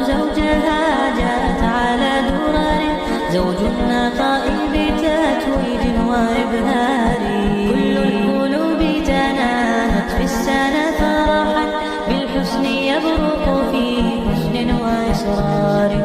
زوجها جاءت على درر، زوج النقاء بتتويج وإبهار. كل القلوب تناهت في السنة فرحا، بالحسن يبرق في حسن وإصرار.